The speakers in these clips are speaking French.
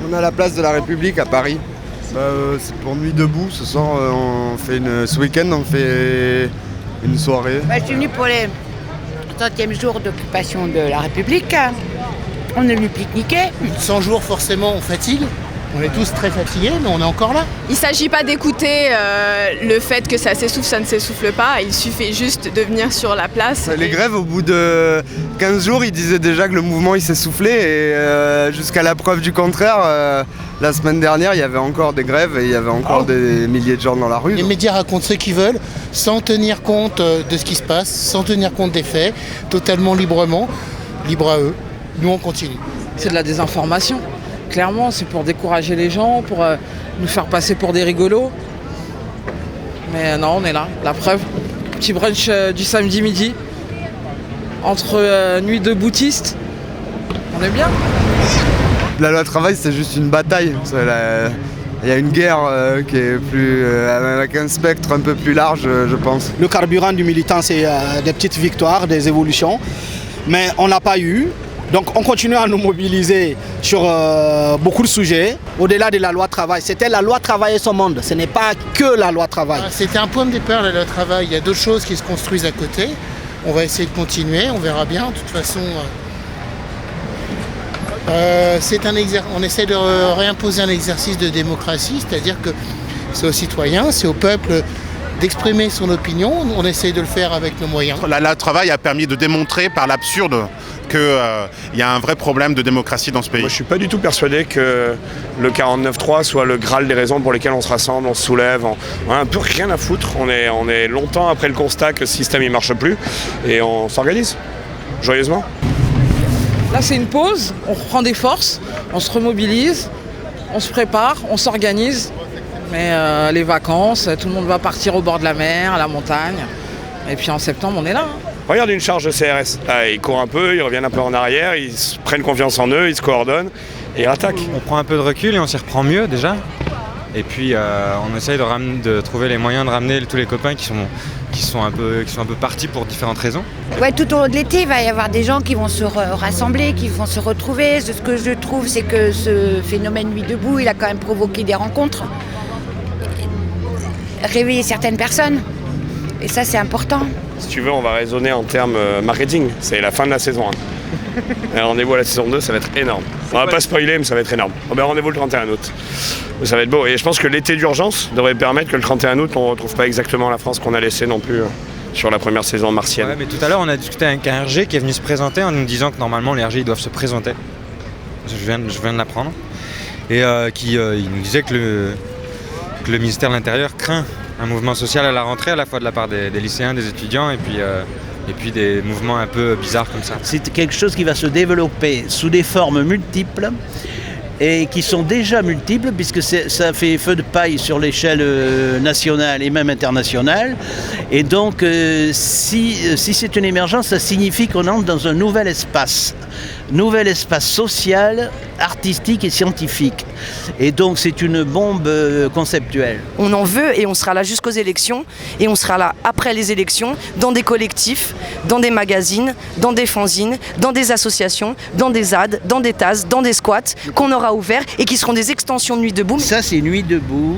On est à la place de la République à Paris. C'est pour Nuit debout. Ce soir, ce week-end, on fait une soirée. Je suis venue pour les 30e jour d'occupation de la République. On est venu pique-niquer. 100 jours, forcément, on fatigue. On est tous très fatigués, mais on est encore là. Il ne s'agit pas d'écouter le fait que ça s'essouffle, ça ne s'essouffle pas. Il suffit juste de venir sur la place. Les grèves, au bout de 15 jours, ils disaient déjà que le mouvement il s'essoufflait. Et jusqu'à la preuve du contraire, la semaine dernière, il y avait encore des grèves et il y avait encore des milliers de gens dans la rue. Les médias racontent ce qu'ils veulent, sans tenir compte de ce qui se passe, sans tenir compte des faits, totalement librement, libre à eux. Nous, on continue. C'est de la désinformation. Clairement, c'est pour décourager les gens, pour nous faire passer pour des rigolos. Mais non, on est là. La preuve, petit brunch du samedi midi, entre nuit de boutistes. On est bien. La loi travail, c'est juste une bataille. Il y a une guerre qui est avec un spectre un peu plus large, je pense. Le carburant du militant, c'est des petites victoires, des évolutions. Mais on n'a pas eu. Donc on continue à nous mobiliser sur beaucoup de sujets, au-delà de la loi travail. C'était la loi travail et son monde, ce n'est pas que la loi travail. C'était un point de départ, la loi travail. Il y a d'autres choses qui se construisent à côté. On va essayer de continuer, on verra bien. De toute façon, on essaie de réimposer un exercice de démocratie, c'est-à-dire que c'est aux citoyens, c'est au peuple d'exprimer son opinion. On essaie de le faire avec nos moyens. La loi travail a permis de démontrer par l'absurde qu'il y a un vrai problème de démocratie dans ce pays. Moi, je ne suis pas du tout persuadé que le 49.3 soit le Graal des raisons pour lesquelles on se rassemble, on se soulève. On a un peu rien à foutre. On est longtemps après le constat que le système ne marche plus et on s'organise joyeusement. Là, c'est une pause, on reprend des forces, on se remobilise, on se prépare, on s'organise. Mais les vacances, tout le monde va partir au bord de la mer, à la montagne. Et puis en septembre, on est là. Regarde une charge de CRS. Ils courent un peu, ils reviennent un peu en arrière, ils prennent confiance en eux, ils se coordonnent et ils attaquent. On prend un peu de recul et on s'y reprend mieux déjà. Et puis on essaye de trouver les moyens de ramener tous les copains qui sont un peu partis pour différentes raisons. Ouais, tout au long de l'été, il va y avoir des gens qui vont se rassembler, qui vont se retrouver. Ce que je trouve, c'est que ce phénomène Nuit debout, il a quand même provoqué des rencontres, réveiller certaines personnes. Et ça, c'est important. Si tu veux, on va raisonner en termes marketing. C'est la fin de la saison 1. Rendez-vous à la saison 2, ça va être énorme. On va pas spoiler, mais ça va être énorme. Rendez-vous le 31 août. Ça va être beau. Et je pense que l'été d'urgence devrait permettre que le 31 août, on ne retrouve pas exactement la France qu'on a laissée non plus sur la première saison martienne. Ouais, mais tout à l'heure, on a discuté avec un RG qui est venu se présenter en nous disant que normalement, les RG ils doivent se présenter. Je viens de l'apprendre. Et il nous disait que le ministère de l'Intérieur craint un mouvement social à la rentrée, à la fois de la part des lycéens, des étudiants et puis des mouvements un peu bizarres comme ça. C'est quelque chose qui va se développer sous des formes multiples et qui sont déjà multiples puisque ça fait feu de paille sur l'échelle nationale et même internationale. Et donc si c'est une émergence, ça signifie qu'on entre dans un nouvel espace social, artistique et scientifique. Et donc c'est une bombe conceptuelle. On en veut et on sera là jusqu'aux élections et on sera là après les élections dans des collectifs, dans des magazines, dans des fanzines, dans des associations, dans des ZAD, dans des TAS, dans des squats qu'on aura ouverts et qui seront des extensions de Nuit debout. Ça c'est Nuit debout,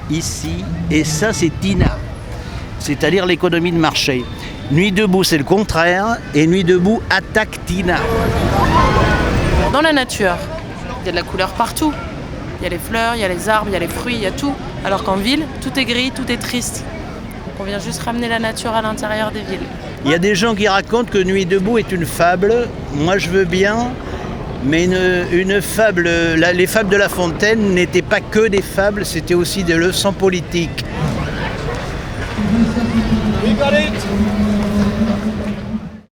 ici, et ça c'est TINA, c'est-à-dire l'économie de marché. Nuit debout, c'est le contraire, et Nuit debout attaque TINA. Dans la nature, il y a de la couleur partout. Il y a les fleurs, il y a les arbres, il y a les fruits, il y a tout. Alors qu'en ville, tout est gris, tout est triste. Donc on vient juste ramener la nature à l'intérieur des villes. Il y a des gens qui racontent que Nuit debout est une fable. Moi, je veux bien, mais une fable. Les fables de La Fontaine n'étaient pas que des fables, c'était aussi des leçons politiques. We got it.